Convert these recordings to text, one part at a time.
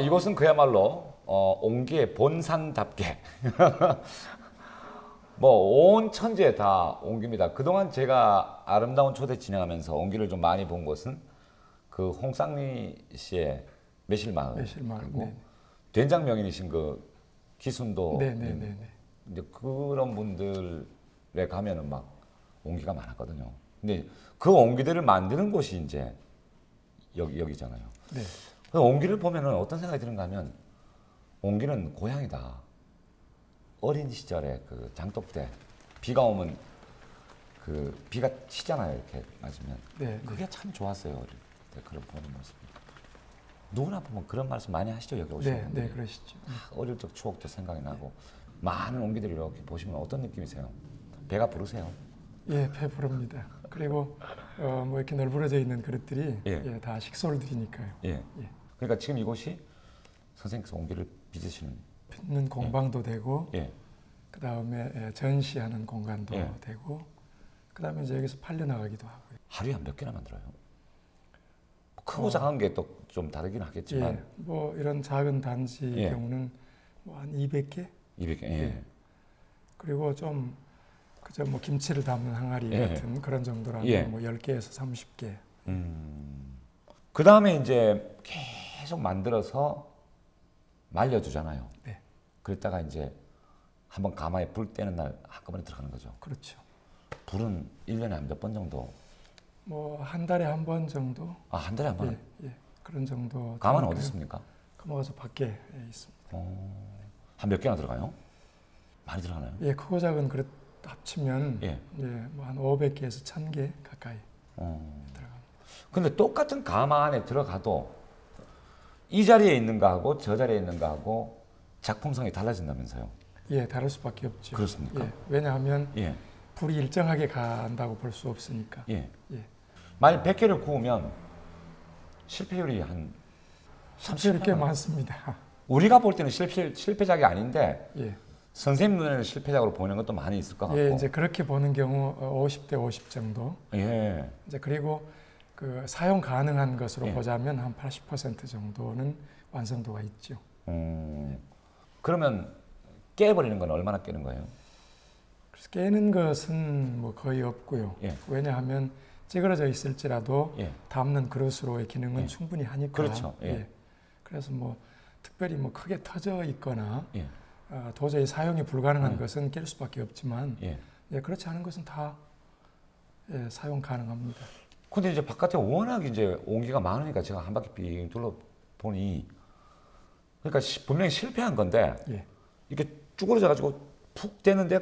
이곳은 그야말로 옹기의 본산답게 뭐 온 천지에 다 옹기입니다. 그동안 제가 아름다운 초대 진행하면서 옹기를 좀 많이 본 곳은 그 홍쌍리 씨의 매실마을, 매실마을, 그리고 네네. 된장 명인이신 그 기순도, 네네네. 이제 그런 분들에 가면은 막 옹기가 많았거든요. 근데 그 옹기들을 만드는 곳이 이제 여기잖아요. 네. 그 옹기를 보면은 어떤 생각이 드는가 하면 옹기는 고향이다. 어린 시절에 그 장독 때 비가 오면 그 비가 치잖아요. 이렇게 맞으면. 네. 그게 참 좋았어요. 어릴 때 그런 보는 모습이. 누구나 보면 그런 말씀 많이 하시죠. 여기 오시는 네, 분들이. 네, 그러시죠. 어릴 적 추억도 생각이 나고 많은 옹기들 이렇게 보시면 어떤 느낌이세요? 배가 부르세요? 예, 배 부릅니다. 그리고 뭐 이렇게 널브러져 있는 그릇들이 예. 다 식솔들이니까요. 예. 예. 그러니까 지금 이곳이 선생님께서 옹기를 빚으시는 빚는 공방도 되고, 예. 그 다음에 전시하는 공간도 예. 되고, 그 다음에 이제 여기서 팔려나가기도 하고요. 하루에 한 몇 개나 만들어요? 크고 작은 게 또 좀 다르긴 하겠지만 예, 뭐 이런 작은 단지 예. 경우는 뭐 한 200개? 200개. 예. 예. 그리고 좀 그저 뭐 김치를 담는 항아리 예. 같은 그런 정도라면 예. 뭐 10개에서 30개. 그 다음에 이제 계속 만들어서 말려두잖아요. 네. 그랬다가 이제 한번 가마에 불 떼는 날 한꺼번에 들어가는 거죠. 그렇죠. 불은 1년에 한 몇 번 정도? 뭐 한 달에 한 번 정도? 한 달에 한 번? 예, 예. 그런 정도. 가마는 어디 있습니까? 가마가 저 밖에 있습니다. 한 몇 개나 들어가요? 많이 들어가나요? 예, 크고 작은 그릇 합치면 예. 뭐 한 500개에서 1000개 가까이 들어갑니다. 근데 똑같은 가마 안에 들어가도 이 자리에 있는 거하고 저 자리에 있는 거하고 작품성이 달라진다면서요? 예, 다를 수밖에 없죠. 그렇습니까? 예, 왜냐하면 예. 불이 일정하게 간다고 볼 수 없으니까. 예. 예. 만약 100개를 구우면 실패율이 한 실패율이 꽤 많습니다. 우리가 볼 때는 실패작이 아닌데 예. 선생님 눈에는 실패작으로 보이는 것도 많이 있을 것 같고. 예, 이제 그렇게 보는 경우 50대 50 정도. 예. 이제 그리고 그 사용 가능한 것으로 예. 보자면 한 80% 정도는 완성도가 있죠. 그러면 깨버리는 건 얼마나 깨는 거예요? 그래서 깨는 것은 뭐 거의 없고요. 예. 왜냐하면 찌그러져 있을지라도 예. 담는 그릇으로의 기능은 예. 충분히 하니까. 그렇죠. 예. 그래서 뭐 특별히 뭐 크게 터져 있거나 예. 도저히 사용이 불가능한 것은 깰 수밖에 없지만 예. 그렇지 않은 것은 다 사용 가능합니다. 근데 이제 바깥에 워낙 이제 온기가 많으니까 제가 한 바퀴 빙 둘러보니 그러니까 분명히 실패한 건데 예. 이렇게 쭈그러져 가지고 푹 되는데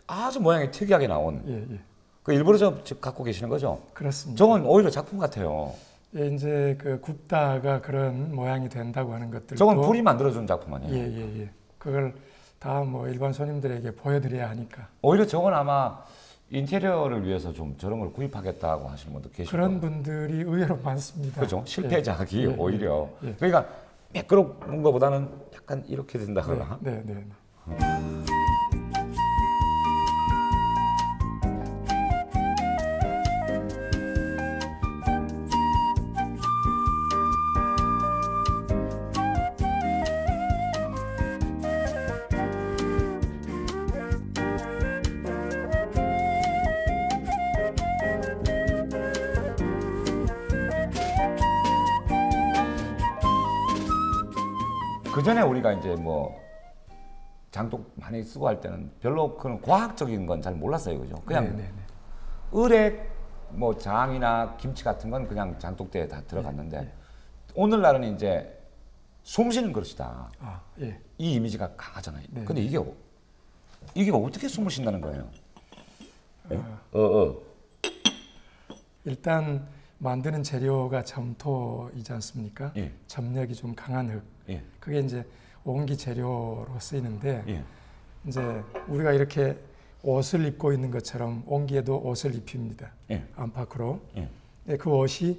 아주 모양이 특이하게 나온 예, 예. 그 일부러 갖고 계시는 거죠? 그렇습니다. 저건 오히려 작품 같아요. 예, 이제 그 굽다가 그런 모양이 된다고 하는 것들도 저건 불이 만들어준 작품 아니에요? 예. 그걸 다 뭐 일반 손님들에게 보여드려야 하니까. 오히려 저건 아마 인테리어를 위해서 좀 저런 걸 구입하겠다고 하시는 분도 계시고 그런 분들이 의외로 많습니다. 그렇죠. 실패작이 예, 오히려 예. 그러니까 매끄러운 것보다는 약간 이렇게 된다거나 네. 그 전에 우리가 이제 뭐 장독 많이 쓰고 할 때는 별로 그런 과학적인 건 잘 몰랐어요, 그죠? 그냥 네. 을에 뭐 장이나 김치 같은 건 그냥 장독대에 다 들어갔는데 오늘날은 이제 숨 쉬는 그릇이다. 예. 이 이미지가 강하잖아요. 네. 근데 이게 어떻게 숨을 쉰다는 거예요? 일단 만드는 재료가 점토이지 않습니까? 예. 점력이 좀 강한 흙. 예. 그게 이제 온기 재료로 쓰이는데 예. 이제 우리가 이렇게 옷을 입고 있는 것처럼 온기에도 옷을 입힙니다. 예. 안팎으로. 예. 그 옷이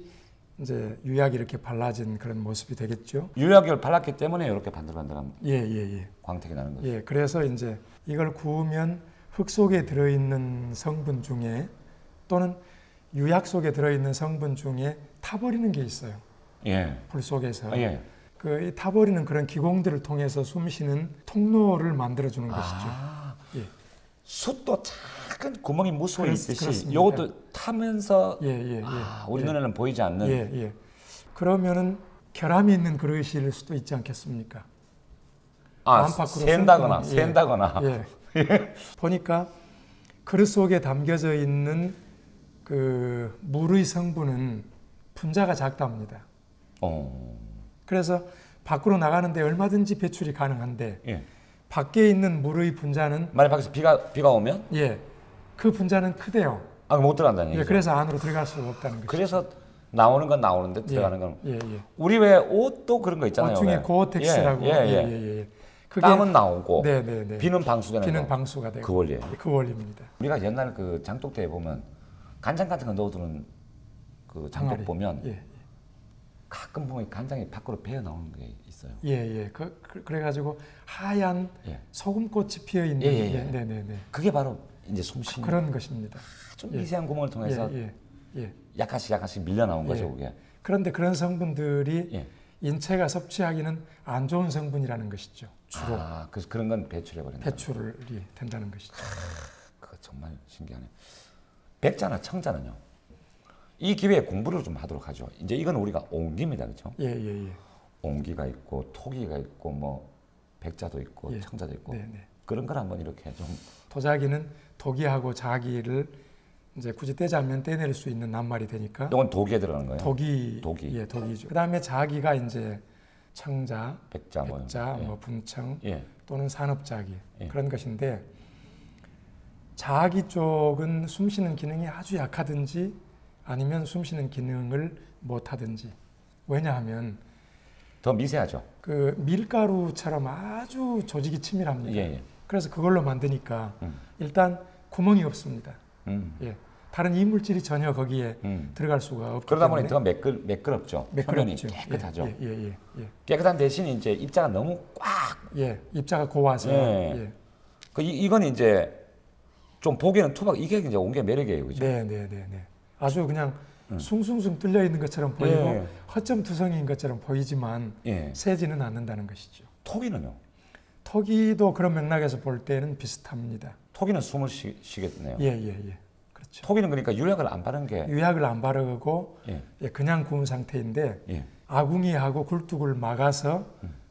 이제 유약이 이렇게 발라진 그런 모습이 되겠죠. 유약을 발랐기 때문에 이렇게 반들반들한 예. 광택이 나는 거죠. 예, 그래서 이제 이걸 구우면 흙 속에 들어있는 성분 중에 또는 유약 속에 들어있는 성분 중에 타버리는 게 있어요. 예. 불 속에서. 예. 그 타버리는 그런 기공들을 통해서 숨쉬는 통로를 만들어주는 것이죠. 예. 숯도 작은 구멍이 무수히 있듯이 그렇습니다. 요것도 타면서 예. 우리 눈에는 보이지 않는. 예. 그러면은 결함이 있는 그릇일 수도 있지 않겠습니까? 안팎으로 샌다거나 숨기는, 샌다거나. 예. 보니까 그릇 속에 담겨져 있는 그 물의 성분은 분자가 작답니다. 그래서 밖으로 나가는데 얼마든지 배출이 가능한데 예. 밖에 있는 물의 분자는 만약 밖에서 비가 오면 그 분자는 크대요. 못 들어간다는 얘기죠. 그래서 안으로 들어갈 수가 없다는 거죠. 그래서 나오는 건 나오는데 들어가는 건 예. 우리 왜 옷도 그런 거 있잖아요. 옷 중에 고어텍스라고. 예. 그게 땀은 나오고 네. 비는 방수되는 비는 거. 방수가 되고 그 원리예요. 그 원리입니다. 우리가 옛날 그 장독대에 보면 간장 같은 거 넣어두는 그 장독 항아리. 보면 가끔 보면 간장이 밖으로 배어 나오는 게 있어요. 그래가지고 하얀 소금꽃이 피어 있는. 네네네. 그게 바로 이제 숨쉬는 그런 것입니다. 좀 미세한 구멍을 통해서 약간씩 밀려 나온 거죠, 그게. 그런데 그런 성분들이 인체가 섭취하기는 안 좋은 성분이라는 것이죠. 주로. 그래서 그런 건 배출해 버린다. 배출이 된다는 것이죠. 그거 정말 신기하네. 백자나 청자는요. 이 기회에 공부를 좀 하도록 하죠. 이제 이건 우리가 옹기입니다, 그렇죠? 옹기가 있고 토기가 있고 뭐 백자도 있고 청자도 있고 그런 걸 한번 이렇게 좀. 도자기는 토기하고 자기를 이제 굳이 떼자면 떼낼 수 있는 낱말이 되니까. 이건 도기에 들어가는 거예요. 도기. 도기죠. 그다음에 자기가 이제 청자, 백자, 뭐 분청 또는 산업자기 그런 것인데 자기 쪽은 숨쉬는 기능이 아주 약하든지 아니면 숨쉬는 기능을 못하든지. 왜냐하면 더 미세하죠. 그 밀가루처럼 아주 조직이 치밀합니다. 그래서 그걸로 만드니까 일단 구멍이 없습니다. 다른 이물질이 전혀 거기에 들어갈 수가 없기 그러다 때문에. 보니 더 매끄럽죠. 표면이 깨끗하죠. 깨끗한 대신 이제 입자가 너무 꽉. 입자가 고와서. 이건 이제 좀 보기에는 투박. 이게 이제 옹기의 매력이에요, 그죠? 네. 아주 그냥 숭숭숭 뚫려 있는 것처럼 보이고 허점투성이인 것처럼 보이지만 새지는 않는다는 것이죠. 토기는요? 토기도 그런 맥락에서 볼 때는 비슷합니다. 토기는 숨을 쉬겠네요. 그렇죠. 토기는 그러니까 유약을 안 바른 게. 유약을 안 바르고 그냥 구운 상태인데 아궁이하고 굴뚝을 막아서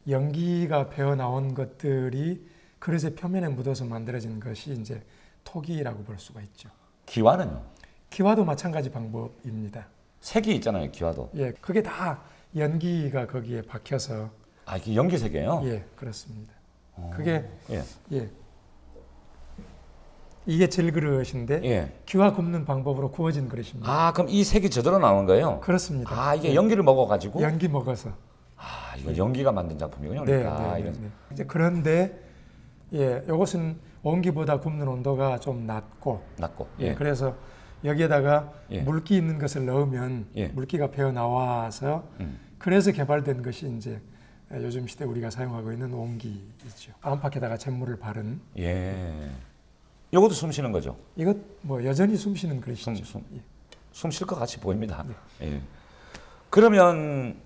연기가 배어 나온 것들이 그릇의 표면에 묻어서 만들어진 것이 이제 토기라고 볼 수가 있죠. 기와는요? 기와도 마찬가지 방법입니다. 색이 있잖아요, 기와도. 그게 다 연기가 거기에 박혀서. 이게 연기색이에요? 그렇습니다. 그게 이게 질그릇인데 기와 굽는 방법으로 구워진 그릇입니다. 그럼 이 색이 저절로 나오는 거예요? 그렇습니다. 이게 연기를 먹어가지고? 연기 먹어서. 이거 연기가 만든 작품이군요. 그러니까. 이제 그런데 이것은 온기보다 굽는 온도가 좀 낮고. 그래서 여기에다가 물기 있는 것을 넣으면 물기가 배어 나와서 그래서 개발된 것이 이제 요즘 시대 우리가 사용하고 있는 온기이죠. 안팎에다가 잿물을 바른. 이것도 숨 쉬는 거죠? 이것 뭐 여전히 숨 쉬는 그릇이죠. 숨 쉴 것 같이 보입니다. 그러면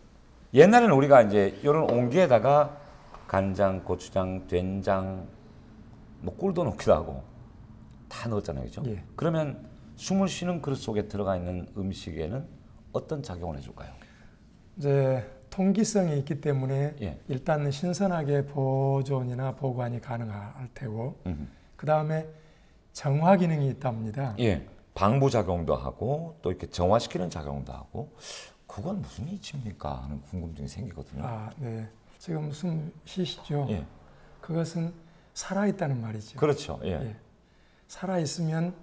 옛날에는 우리가 이제 이런 온기에다가 간장, 고추장, 된장, 뭐 꿀도 넣기도 하고 다 넣었잖아요, 그렇죠? 그러면 숨을 쉬는 그릇 속에 들어가 있는 음식에는 어떤 작용을 해줄까요? 이제 통기성이 있기 때문에 일단 신선하게 보존이나 보관이 가능할 테고 그 다음에 정화 기능이 있답니다. 방부 작용도 하고 또 이렇게 정화시키는 작용도 하고 그건 무슨 이치입니까 하는 궁금증이 생기거든요. 지금 숨 쉬시죠? 그것은 살아있다는 말이죠. 그렇죠. 살아있으면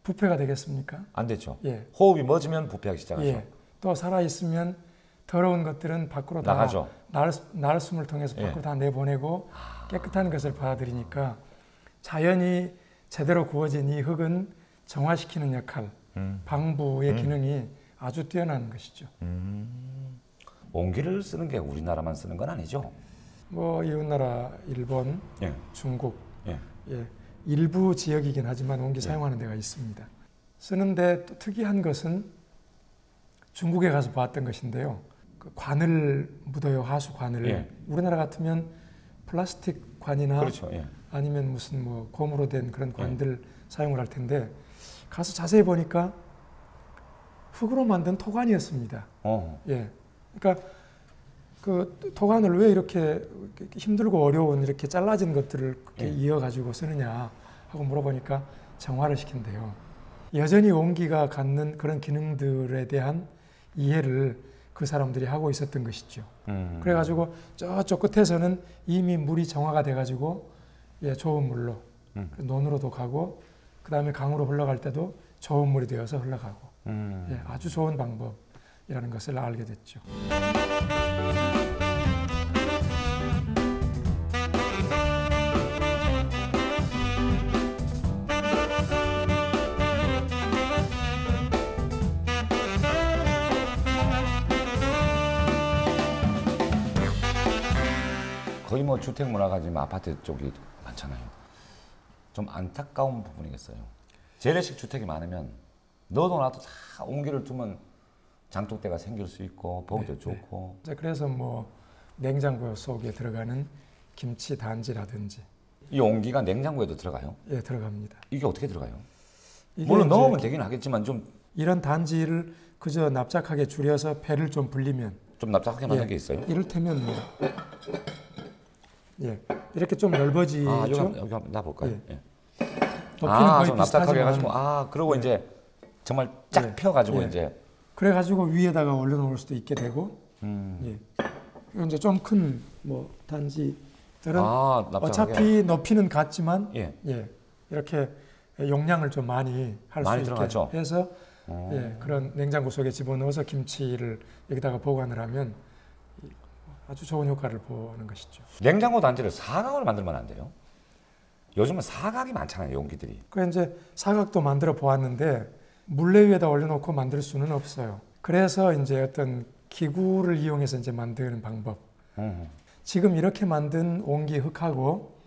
부패가 되겠습니까? 안 되죠. 호흡이 멎으면 부패하기 시작하죠. 또 살아있으면 더러운 것들은 밖으로 나가죠. 날숨을 통해서 밖으로 다 내보내고 깨끗한 것을 받아들이니까 자연히 제대로 구워진 이 흙은 정화시키는 역할, 방부의 기능이 아주 뛰어난 것이죠. 온기를 쓰는 게 우리나라만 쓰는 건 아니죠? 뭐 이웃나라 일본, 중국 일부 지역이긴 하지만 온기 사용하는 데가 있습니다. 쓰는데 또 특이한 것은 중국에 가서 봤던 것인데요. 그 관을 묻어요. 하수관을. 예. 우리나라 같으면 플라스틱 관이나 그렇죠. 예. 아니면 무슨 뭐 고무로 된 그런 관들 사용을 할 텐데 가서 자세히 보니까 흙으로 만든 토관이었습니다. 예. 그러니까 그 토관을 왜 이렇게 힘들고 어려운 이렇게 잘라진 것들을 이어가지고 쓰느냐 하고 물어보니까 정화를 시킨대요. 여전히 온기가 갖는 그런 기능들에 대한 이해를 그 사람들이 하고 있었던 것이죠. 그래가지고 저쪽 끝에서는 이미 물이 정화가 돼가지고 예, 좋은 물로 논으로도 가고 그 다음에 강으로 흘러갈 때도 좋은 물이 되어서 흘러가고 예, 아주 좋은 방법이라는 것을 알게 됐죠. 거의 뭐 주택 문화가 지금 아파트 쪽이 많잖아요. 좀 안타까운 부분이겠어요. 재래식 주택이 많으면 너도 나도 다 온기를 두면 장독대가 생길 수 있고 보기도 좋고. 네. 그래서 뭐 냉장고 속에 들어가는 김치 단지라든지. 이 온기가 냉장고에도 들어가요? 예, 들어갑니다. 이게 어떻게 들어가요? 물론 넣으면 되긴 하겠지만 좀 이런 단지를 그저 납작하게 줄여서 배를 좀 불리면 좀 납작하게 만든 게 있어요? 이를테면 뭐 예, 이렇게 좀 넓어지죠. 여기 한번 놔볼까요? 예. 높이는 거의 좀 납작하게 해가지고 그러고 예. 이제 정말 쫙 펴가지고 이제 그래가지고 위에다가 올려놓을 수도 있게 되고 예. 이제 좀 큰 뭐 단지들은 어차피 높이는 같지만 예, 이렇게 용량을 좀 많이 할 수 있게 들어가죠? 해서 예, 그런 냉장고 속에 집어넣어서 김치를 여기다가 보관을 하면 아주 좋은 효과를 보는 것이죠. 냉장고 단지를 사각으로 만들면 안 돼요? 요즘은 사각이 많잖아요, 용기들이. 그 이제 사각도 만들어 보았는데 물레 위에다 올려놓고 만들 수는 없어요. 그래서 이제 어떤 기구를 이용해서 이제 만드는 방법. 지금 이렇게 만든 온기 흙하고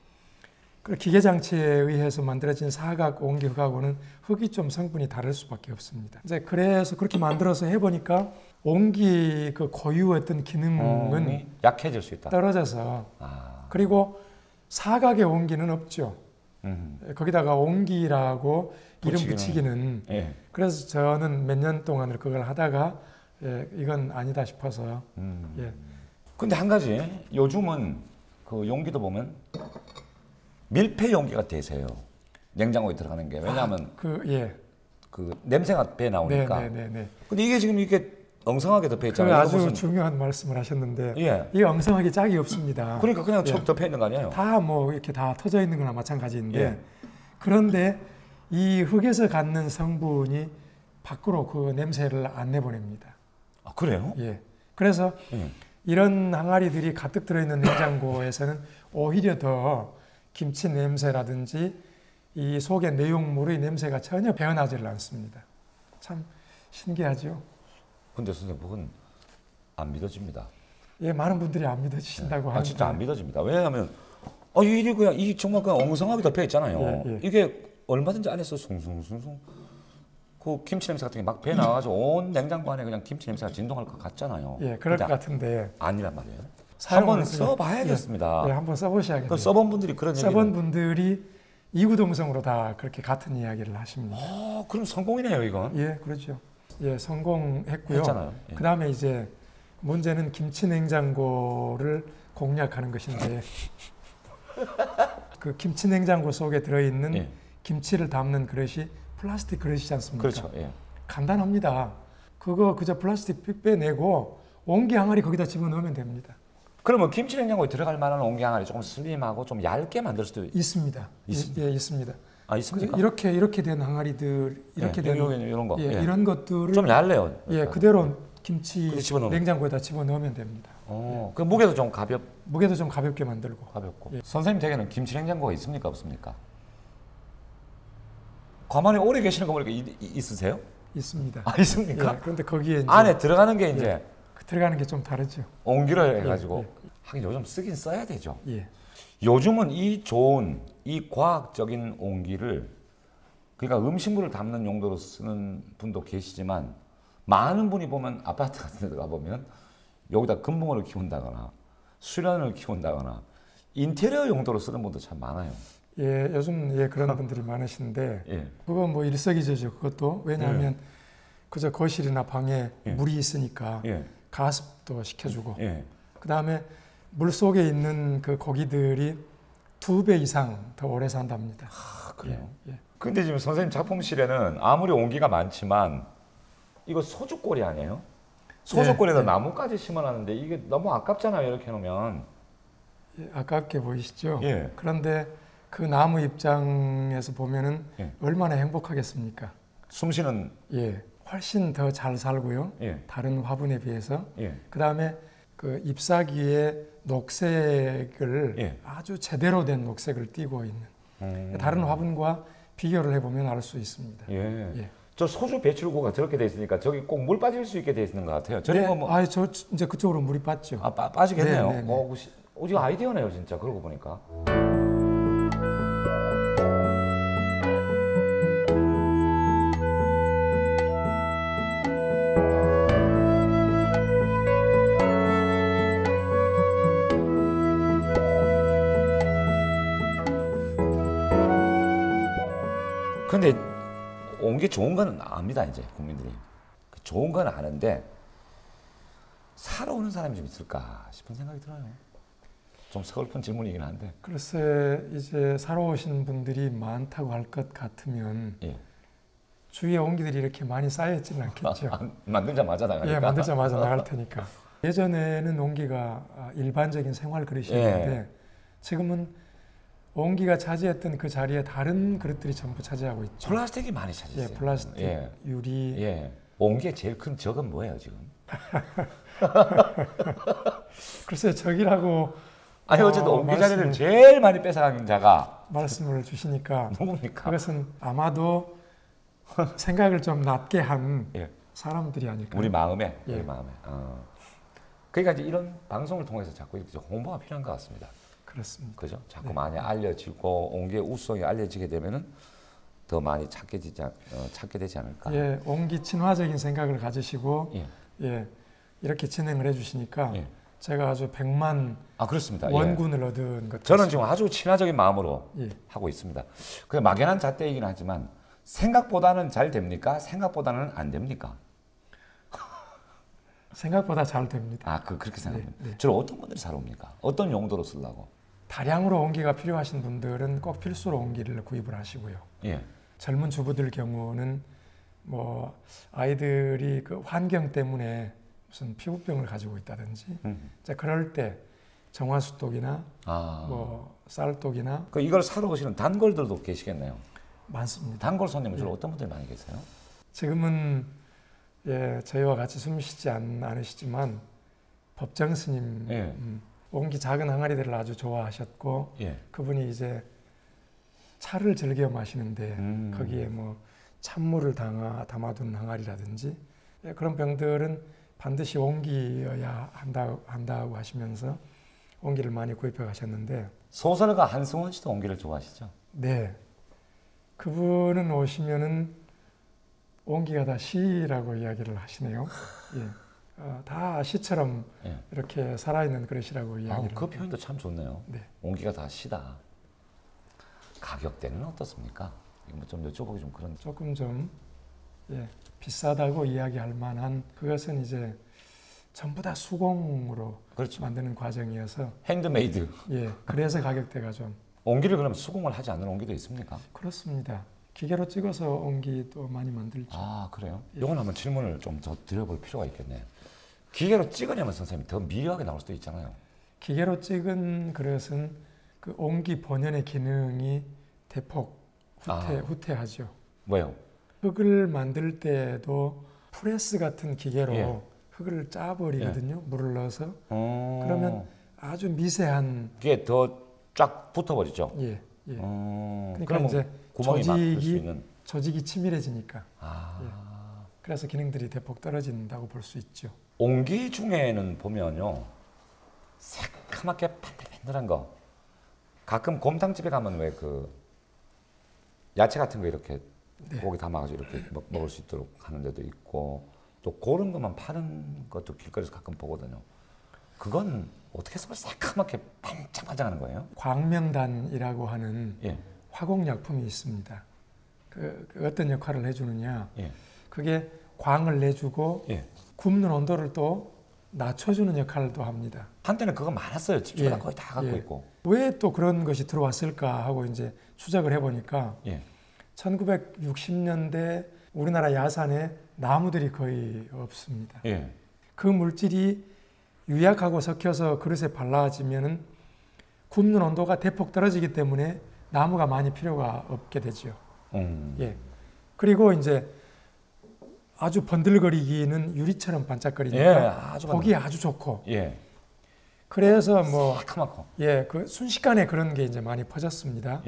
그 기계 장치에 의해서 만들어진 사각 온기 흙하고는 흙이 좀 성분이 다를 수밖에 없습니다. 이제 그래서 그렇게 만들어서 해보니까 온기 그 고유 어떤 기능은 약해질 수 있다. 떨어져서 그리고 사각의 온기는 없죠. 거기다가 온기라고 이름 붙이기는 그래서 저는 몇 년 동안을 그걸 하다가 이건 아니다 싶어서 근데 한 가지 요즘은 그 용기도 보면 밀폐 용기가 대세요. 냉장고에 들어가는 게 왜냐하면 그 냄새가 배 나오니까. 근데 이게 지금 이게 엉성하게 덮여 있잖아요. 아주 중요한 말씀을 하셨는데 이 엉성하게 짝이 없습니다. 그러니까 그냥 척 덮여 있는 거 아니에요? 다 뭐 이렇게 다 터져 있는 거나 마찬가지인데 그런데 이 흙에서 갖는 성분이 밖으로 그 냄새를 안 내보냅니다. 아 그래요? 예. 그래서 이런 항아리들이 가득 들어있는 냉장고에서는 오히려 더 김치 냄새라든지 이 속의 내용물의 냄새가 전혀 배어나지를 않습니다. 참 신기하죠. 근데 선생님 그건 안 믿어집니다. 예, 많은 분들이 안 믿어지신다고 하는데. 진짜 안 믿어집니다. 왜냐하면 이게 그냥 이 정말 그냥 엉성하게 덮여 있잖아요. 이게 얼마든지 안에서 숭숭숭숭 그 김치 냄새 같은 게 막 배 나와가지고 온 냉장고 안에 그냥 김치 냄새가 진동할 것 같잖아요. 예, 그럴 것 같은데 아니란 말이에요. 한번 써봐야겠습니다. 한번 써보셔야겠네요. 써본 분들이 그런 얘기를. 써본 분들이 이구동성으로 다 그렇게 같은 이야기를 하십니다. 그럼 성공이네요, 이건. 예, 그렇죠. 예, 성공했고요. 했잖아요. 그 다음에 이제 문제는 김치 냉장고를 공략하는 것인데 그 김치 냉장고 속에 들어있는 김치를 담는 그릇이 플라스틱 그릇이지 않습니까? 그렇죠. 간단합니다. 그거 그저 플라스틱 빼내고 온기 항아리 거기다 집어넣으면 됩니다. 그러면 김치 냉장고에 들어갈 만한 온기 항아리 조금 슬림하고 좀 얇게 만들 수도 있습니다. 예, 있습니다. 있습니까? 이렇게 된 항아리들 이렇게 된 이런 거 이런 것들을 좀 얇네요. 그대로 김치 냉장고에다 집어넣으면 됩니다. 그 무게도 좀 가볍게 만들고. 가볍고. 선생님 댁에는 김치 냉장고가 있습니까, 없습니까? 가만히 오래 계시는 거 보니까 있으세요? 있습니다. 있습니까? 그런데 거기에 이제 안에 들어가는 게 이제 들어가는 게 좀 다르죠. 온기를 해가지고 하긴 요즘 쓰긴 써야 되죠. 요즘은 이 좋은 이 과학적인 온기를 그러니까 음식물을 담는 용도로 쓰는 분도 계시지만 많은 분이 보면 아파트 같은 데 가보면 여기다 금붕어를 키운다거나 수련을 키운다거나 인테리어 용도로 쓰는 분도 참 많아요. 예, 요즘 예 그런 분들이 많으신데 예. 그건 뭐 일석이조죠. 그것도 왜냐하면 그저 거실이나 방에 물이 있으니까 가습도 시켜주고 그 다음에 물 속에 있는 그 고기들이 2배 이상 더 오래 산답니다. 아, 그래요? 근데 지금 선생님 작품실에는 아무리 온기가 많지만 이거 소주꼬리 아니에요? 소주꼬리에다 나무까지 심어놨는데 이게 너무 아깝잖아요. 이렇게 해놓으면. 예, 아깝게 보이시죠? 그런데 그 나무 입장에서 보면은 얼마나 행복하겠습니까? 숨쉬는 훨씬 더 잘 살고요. 다른 화분에 비해서. 그 다음에 그 잎사귀에 녹색을 아주 제대로 된 녹색을 띠고 있는 다른 화분과 비교를 해보면 알 수 있습니다. 저 소주 배출구가 저렇게 돼 있으니까 저기 꼭 물 빠질 수 있게 돼 있는 것 같아요. 저 이제 그쪽으로 물이 빠지죠. 빠지겠네요. 이거 아이디어네요, 진짜. 그러고 보니까. 근데 온게 좋은 건 압니다. 이제 국민들이 좋은 건 아는데 사러 오는 사람이 좀 있을까 싶은 생각이 들어요. 좀 서글픈 질문이긴 한데. 글쎄 이제 사러 오시는 분들이 많다고 할 것 같으면 주위에 온기들이 이렇게 많이 쌓여있지는 않겠죠. 만들자마자 나가니까. 만들자마자 나갈 테니까. 예전에는 온기가 일반적인 생활 그릇이었는데 지금은 온기가 차지했던 그 자리에 다른 그릇들이 전부 차지하고 있죠. 플라스틱이 많이 차지했어요. 플라스틱, 유리. 온기의 제일 큰 적은 뭐예요 지금? 글쎄 적이라고. 아니 어쨌든 온기 자리를 제일 많이 뺏어가는 자가 말씀을 주시니까 누굽니까? 그것은 아마도 생각을 좀 낮게 한 사람들이 아닐까. 우리 마음에. 우리 마음에. 그러니까 이제 이런 방송을 통해서 자꾸 이렇게 홍보가 필요한 것 같습니다. 그렇습니다. 그죠? 자꾸 많이 알려지고 온기의 우수성이 알려지게 되면은 더 많이 찾게 되지 않을까. 온기 친화적인 생각을 가지시고 이렇게 진행을 해주시니까 제가 아주 100만 그렇습니다. 원군을 얻은 것. 저는 지금 아주 친화적인 마음으로 하고 있습니다. 그 막연한 잣대이긴 하지만 생각보다는 잘 됩니까? 생각보다는 안 됩니까? 생각보다 잘 됩니다. 그렇게 생각합니다. 주로 어떤 분들이 잘 옵니까? 어떤 용도로 쓰려고? 다량으로 온기가 필요하신 분들은 꼭 필수로 온기를 구입을 하시고요. 젊은 주부들 경우는 뭐 아이들이 그 환경 때문에 무슨 피부병을 가지고 있다든지 자 그럴 때 정화수독이나 뭐 쌀독이나 이걸 사러 오시는 단골들도 계시겠네요. 많습니다. 단골 손님은 주로 어떤 분들이 많이 계세요? 지금은 저희와 같이 숨쉬지 않으시지만 법정 스님 온기 작은 항아리들을 아주 좋아하셨고 그분이 이제 차를 즐겨 마시는데 거기에 뭐 찬물을 담아둔 항아리라든지 그런 병들은 반드시 온기여야 한다고 하시면서 온기를 많이 구입해 가셨는데. 소설가 한승원 씨도 온기를 좋아하시죠? 네. 그분은 오시면은 온기가 다 시라고 이야기를 하시네요. 다 시처럼 이렇게 살아있는 그릇이라고 이야기를. 그 표현도 참 좋네요. 온기가 다 시다. 가격대는 어떻습니까? 이거 좀 여쭤보기 좀 그런. 조금 좀 비싸다고 이야기할 만한 그것은 이제 전부 다 수공으로 만드는 과정이어서. 핸드메이드. 그래서 가격대가 좀. 온기를 그럼 수공을 하지 않는 온기도 있습니까? 그렇습니다. 기계로 찍어서 온기도 많이 만들죠. 그래요? 이건 한번 질문을 좀 더 드려볼 필요가 있겠네요. 기계로 찍으려면 선생님 더 미려하게 나올 수도 있잖아요. 기계로 찍은 그릇은 그 온기 본연의 기능이 대폭 후퇴하죠. 뭐요? 흙을 만들 때도 프레스 같은 기계로 흙을 짜버리거든요. 물을 넣어서. 그러면 아주 미세한 그게 더 쫙 붙어버리죠. 그러니까 이제 조직이 치밀해지니까. 그래서 기능들이 대폭 떨어진다고 볼 수 있죠. 온기 중에는 보면요, 새카맣게 반들반들한 거. 가끔 곰탕집에 가면 왜 그 야채 같은 거 이렇게 고기 담아가지고 이렇게 먹을 수 있도록 하는 데도 있고, 또 그런 것만 파는 것도 길거리에서 가끔 보거든요. 그건 어떻게 해서 새까맣게 반짝반짝하는 거예요? 광명단이라고 하는 예. 화공약품이 있습니다. 그 어떤 역할을 해주느냐? 예. 그게 광을 내주고 예. 굽는 온도를 또 낮춰주는 역할도 합니다. 한때는 그거 많았어요. 집주마다 거의 다 갖고 있고. 왜 또 그런 것이 들어왔을까 하고 이제 추적을 해보니까 1960년대 우리나라 야산에 나무들이 거의 없습니다. 그 물질이 유약하고 섞여서 그릇에 발라지면은 굽는 온도가 대폭 떨어지기 때문에 나무가 많이 필요가 없게 되죠. 그리고 이제 아주 번들거리기는 유리처럼 반짝거리니까 보기 아주 좋고. 그래서 뭐 그 순식간에 그런 게 이제 많이 퍼졌습니다.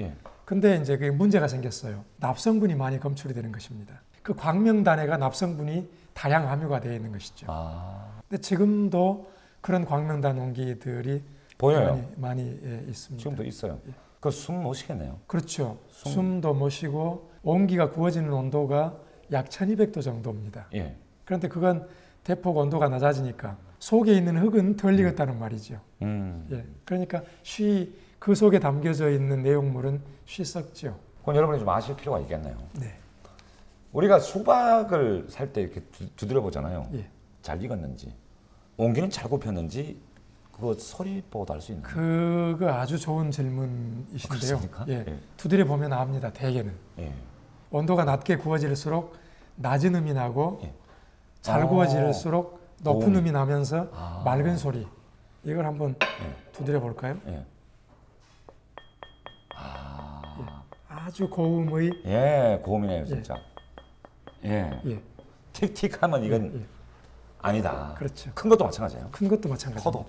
근데 이제 그 문제가 생겼어요. 납성분이 많이 검출이 되는 것입니다. 그 광명단해가 납성분이 다량 함유가 되어 있는 것이죠. 근데 지금도 그런 광명단 옹기들이 보여요. 많이 있습니다. 지금도 있어요. 그 숨 못 쉬겠네요. 그렇죠. 숨도 못 쉬고 옹기가 구워지는 온도가 약 1200도 정도입니다. 그런데 그건 대폭 온도가 낮아지니까 속에 있는 흙은 덜 익었다는 말이죠. 그러니까 그 속에 담겨져 있는 내용물은 쉬 썩죠. 그건 여러분이 좀 아실 필요가 있겠네요. 우리가 수박을 살 때 이렇게 두드려 보잖아요. 잘 익었는지, 옹기는 잘 굽혔는지 그거 소리 보고도 알 수 있나요? 그거 아주 좋은 질문이신데요. 두드려 보면 압니다. 대개는 온도가 낮게 구워질수록 낮은 음이 나고 잘 구워질수록 높은 음이 나면서 맑은 소리. 이걸 한번 두드려 볼까요? 아주 고음의 고음이네요, 진짜. 틱틱하면 이건 아니다. 그렇죠. 큰 것도 마찬가지예요. 큰 것도 마찬가지입니다. 커도.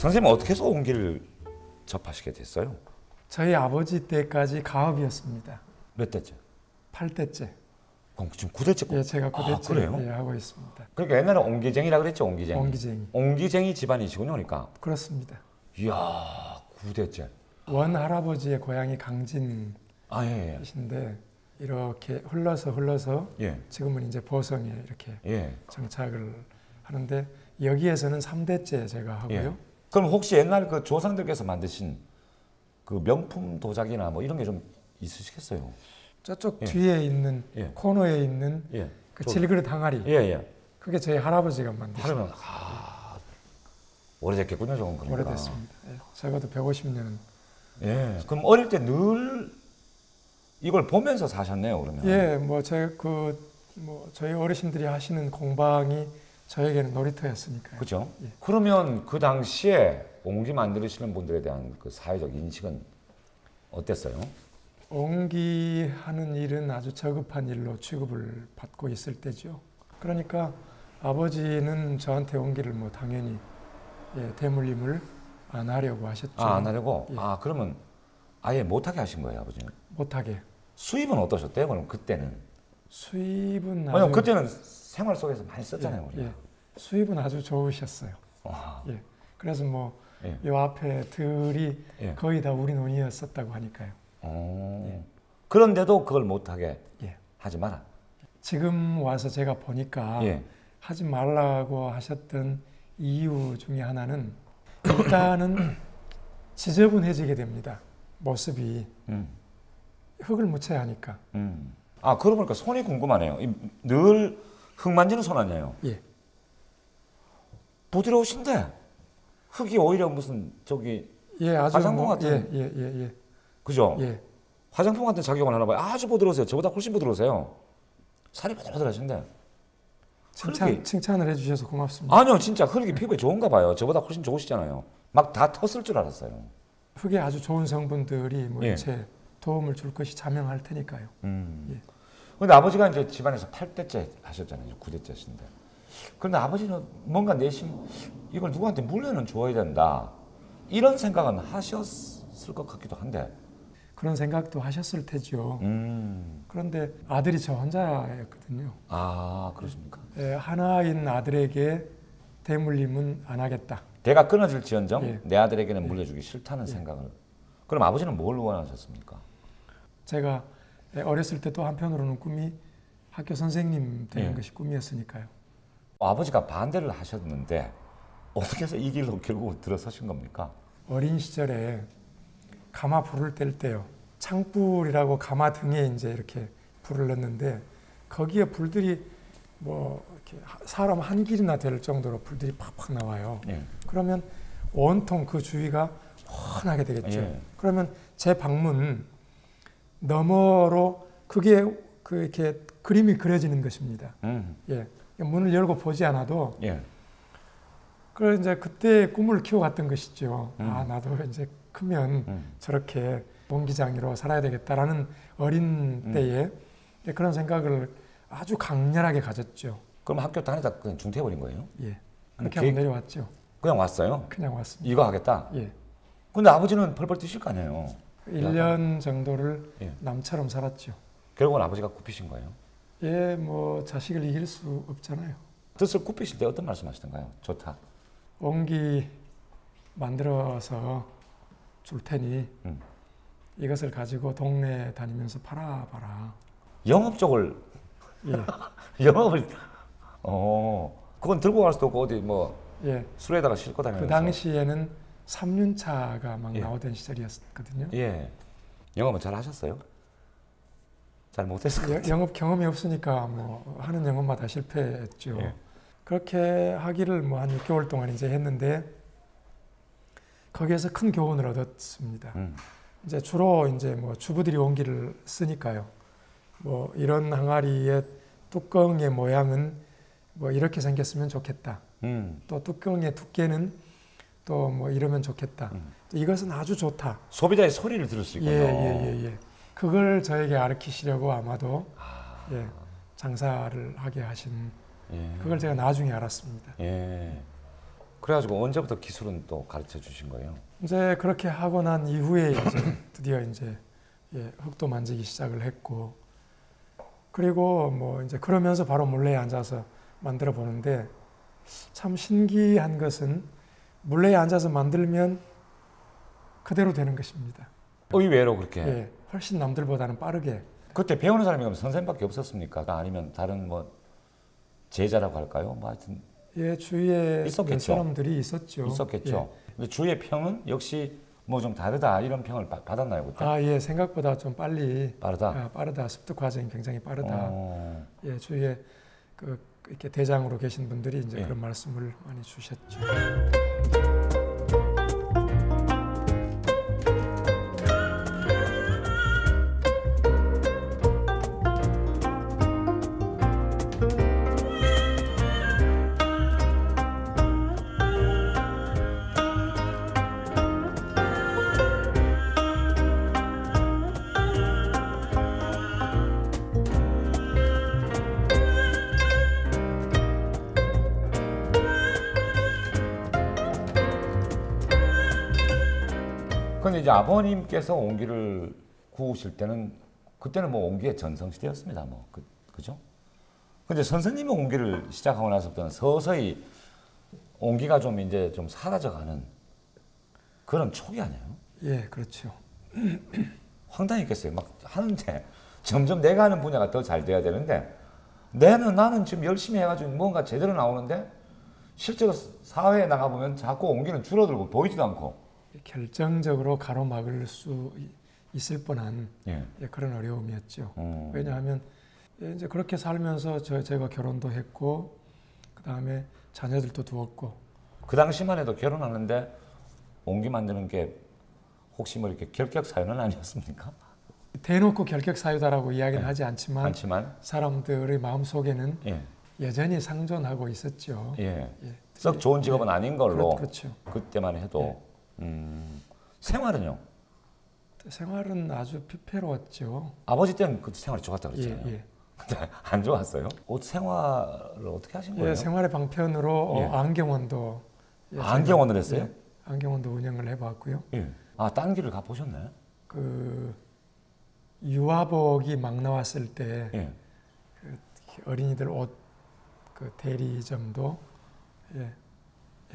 선생님은 어떻게 해서 옹기를 접하시게 됐어요? 저희 아버지 때까지 가업이었습니다. 몇 대째? 8대째. 그럼 지금 9대째? 제가 9대째 하고 있습니다. 그러니까 옛날에 옹기쟁이라고 그랬죠, 옹기쟁이. 옹기쟁이. 옹기쟁이 집안이시군요, 그러니까. 그렇습니다. 이야, 9대째. 원 할아버지의 고향이 강진이신데 이렇게 흘러서 지금은 이제 보성에 이렇게 정착을 하는데 여기에서는 3대째 제가 하고요. 그럼 혹시 옛날 그 조상들께서 만드신 그 명품 도자기나 뭐 이런 게 좀 있으시겠어요? 저쪽 뒤에 있는 코너에 있는 그 질그릇 항아리. 그게 저희 할아버지가 만드신. 오래됐겠군요, 저건. 그러니까. 오래됐습니다. 적어도 150년은. 그럼 어릴 때 늘 이걸 보면서 사셨네요, 그러면. 저희 어르신들이 하시는 공방이 저에게는 놀이터였으니까요. 그렇죠. 그러면 그 당시에 옹기 만드시는 분들에 대한 그 사회적 인식은 어땠어요? 옹기 하는 일은 아주 저급한 일로 취급을 받고 있을 때죠. 그러니까 아버지는 저한테 옹기를 뭐 당연히 대물림을 안 하려고 하셨죠. 안 하려고? 그러면 아예 못하게 하신 거예요, 아버지는? 못하게. 수입은 어떠셨대요? 그럼 그때는? 수입은 왜냐면 그때는 생활 속에서 많이 썼잖아요, 우리가. 수입은 아주 좋으셨어요. 그래서 뭐 요 앞에 들이 거의 다 우리 논이었었다고 하니까요. 그런데도 그걸 못하게 하지 마라. 지금 와서 제가 보니까 하지 말라고 하셨던 이유 중에 하나는 일단은 지저분해지게 됩니다. 모습이. 흙을 묻혀야 하니까. 그러고 보니까 손이 궁금하네요. 늘 흙 만지는 손 아니에요? 부드러우신데 흙이 오히려 무슨 화장품 같은. 그죠? 화장품 같은 작용을 하나 봐요. 아주 부드러우세요. 저보다 훨씬 부드러우세요. 살이 바들바들하신데. 칭찬을 해주셔서 고맙습니다. 아니요, 진짜 흙이 피부에 좋은가 봐요. 저보다 훨씬 좋으시잖아요. 막 다 텄을 줄 알았어요. 흙에 아주 좋은 성분들이 일체 도움을 줄 것이 자명할 테니까요. 근데 아버지가 이제 집안에서 8대째 하셨잖아요. 9대째신데. 그런데 아버지는 뭔가 내심 이걸 누구한테 물려는 줘야 된다. 이런 생각은 하셨을 것 같기도 한데. 그런 생각도 하셨을 테죠. 그런데 아들이 저 혼자였거든요. 아, 그렇습니까? 예, 하나인 아들에게 대물림은 안 하겠다. 대가 끊어질지언정 예. 내 아들에게는 물려주기 싫다는 생각을. 그럼 아버지는 뭘 원하셨습니까? 제가 어렸을 때 또 한편으로는 꿈이 학교 선생님 되는 것이 꿈이었으니까요. 아버지가 반대를 하셨는데 어떻게 해서 이 길로 결국 들어서신 겁니까? 어린 시절에 가마 불을 뗄 때요. 창불이라고 가마 등에 이제 이렇게 불을 넣는데 거기에 불들이 뭐 이렇게 사람 한 길이나 될 정도로 불들이 팍팍 나와요. 예. 그러면 온통 그 주위가 환하게 되겠죠. 예. 그러면 제 방문 너머로 그게 이렇게 그림이 그려지는 것입니다. 예. 문을 열고 보지 않아도. 예. 그래서 이제 그때 꿈을 키워갔던 것이죠. 아, 나도 이제 크면 저렇게 옹기장이로 살아야 되겠다라는 어린 때에 그런 생각을 아주 강렬하게 가졌죠. 그럼 학교 다니다 그냥 중퇴해버린 거예요? 예. 그렇게 하고 내려왔죠. 그냥 왔어요? 그냥 왔습니다. 이거 하겠다? 예. 근데 아버지는 펄펄 뛰실 거 아니에요? 1년 정도를 예. 남처럼 살았죠. 결국은 아버지가 굽히신 거예요? 예, 뭐 자식을 이길 수 없잖아요. 뜻을 굽히실 때 어떤 말씀 하시던가요? 좋다. 옹기 만들어서 줄 테니 이것을 가지고 동네 다니면서 팔아봐라. 영업 쪽을 예. 영업을 그건 들고 갈 수도 없고 어디 뭐 예. 술에다가 싣고 다니면서 그 당시에는 3륜차가 막 나오던 시절이었거든요. 예. 영업은 잘 하셨어요? 잘 못했을 것 같아요. 영업 경험이 없으니까 뭐 하는 영업마다 실패했죠. 예. 그렇게 하기를 뭐 한 6개월 동안 이제 했는데 거기에서 큰 교훈을 얻었습니다. 이제 주로 이제 뭐 주부들이 옹기를 쓰니까요. 뭐 이런 항아리의 뚜껑의 모양은 뭐 이렇게 생겼으면 좋겠다. 또 뚜껑의 두께는 또 뭐 이러면 좋겠다. 이것은 아주 좋다. 소비자의 소리를 들을 수 있군요. 예. 그걸 저에게 가르치시려고 아마도 예, 장사를 하게 하신 그걸 제가 나중에 알았습니다. 예. 그래가지고 언제부터 기술은 또 가르쳐 주신 거예요? 이제 그렇게 하고 난 이후에 이제 드디어 이제 흙도 만지기 시작을 했고 그리고 뭐 이제 그러면서 바로 물레에 앉아서 만들어 보는데 참 신기한 것은 물레에 앉아서 만들면 그대로 되는 것입니다. 의외로 그렇게? 예, 훨씬 남들보다는 빠르게. 그때 배우는 사람이 그럼 선생님밖에 없었습니까? 아니면 다른 뭐 제자라고 할까요? 뭐 하여튼 예, 주위에 있었겠죠. 사람들이 있었죠. 있었겠죠. 예. 근데 주위의 평은 역시 뭐 좀 다르다 이런 평을 받았나요 그때? 아, 예, 생각보다 좀 빨리 빠르다. 빠르다. 습득 과정이 굉장히 빠르다. 예, 주위에 이렇게 대장으로 계신 분들이 이제 그런 말씀을 많이 주셨죠. 근데 이제 아버님께서 옹기를 구우실 때는 그때는 뭐 옹기의 전성시대였습니다. 뭐 그죠? 근데 선생님이 옹기를 시작하고 나서부터는 서서히 옹기가 좀 이제 좀 사라져가는 그런 촉이 아니에요? 예, 그렇죠. 황당했겠어요. 막 하는데 점점 내가 하는 분야가 더 잘 돼야 되는데 나는 지금 열심히 해가지고 뭔가 제대로 나오는데 실제로 사회에 나가보면 자꾸 옹기는 줄어들고 보이지도 않고 결정적으로 가로막을 수 있을 뻔한 그런 어려움이었죠. 왜냐하면 이제 그렇게 살면서 제가 결혼도 했고 그 다음에 자녀들도 두었고 그 당시만 해도 결혼하는데 옹기 만드는 게 혹시 뭐 이렇게 결격 사유는 아니었습니까? 대놓고 결격 사유다라고 이야기는 하지 않지만 사람들의 마음 속에는 여전히 상존하고 있었죠. 썩 좋은 직업은 아닌 걸로 그렇죠. 그때만 해도 생활은요? 생활은 아주 피폐로웠죠. 아버지 때는 그 생활이 좋았다 그랬잖아요. 근데 안 좋았어요? 옷 생활을 어떻게 하신 거예요? 생활의 방편으로 안경원도 안경원을 했어요? 안경원도 운영을 해봤고요. 예. 아, 딴 길을 가 보셨네. 그 유아복이 막 나왔을 때 예. 그 어린이들 옷 그 대리점도 예,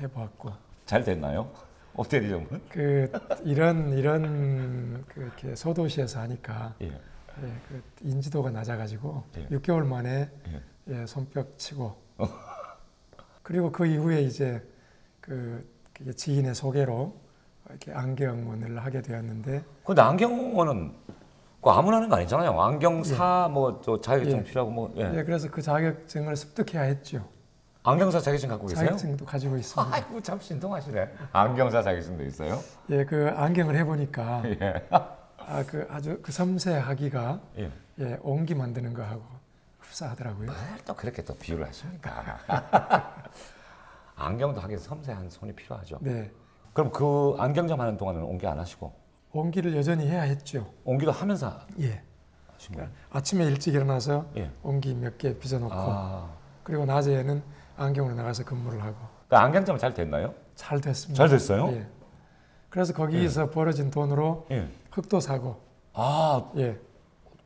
해봤고. 잘 됐나요? 옷 대리점은? 그 이런 그 이렇게 소도시에서 하니까 예. 예, 그 인지도가 낮아가지고 예. 6개월 만에 예. 예, 손뼉 치고 그리고 그 이후에 이제 그 지인의 소개로 이렇게 안경원을 하게 되었는데. 근데 안경원은 그 아무나 하는 거 아니잖아요. 안경사 예. 뭐 또 자격증 예. 필요하고 뭐. 예. 예, 그래서 그 자격증을 습득해야 했죠. 안경사 자격증 갖고 계세요? 자격증도 가지고 있습니다. 아이고 참 신통하시네. 안경사 자격증도 있어요? 예, 그 안경을 해보니까 예. 그 아주 그 섬세하기가 예. 예, 옹기 만드는 거하고 흡사하더라고요. 뭘 또 그렇게 또 비유를 하십니까? 안경도 하긴 섬세한 손이 필요하죠. 네. 그럼 그 안경점 하는 동안은 옹기 안 하시고? 옹기를 여전히 해야 했죠. 옹기도 하면서 예. 하신 거예요? 아침에 일찍 일어나서 예. 옹기 몇 개 빚어놓고 그리고 낮에는 안경으로 나가서 근무를 하고. 그 안경점은 잘 됐나요? 잘 됐습니다. 잘 됐어요? 예. 그래서 거기서 벌어진 돈으로 흙도 사고. 예.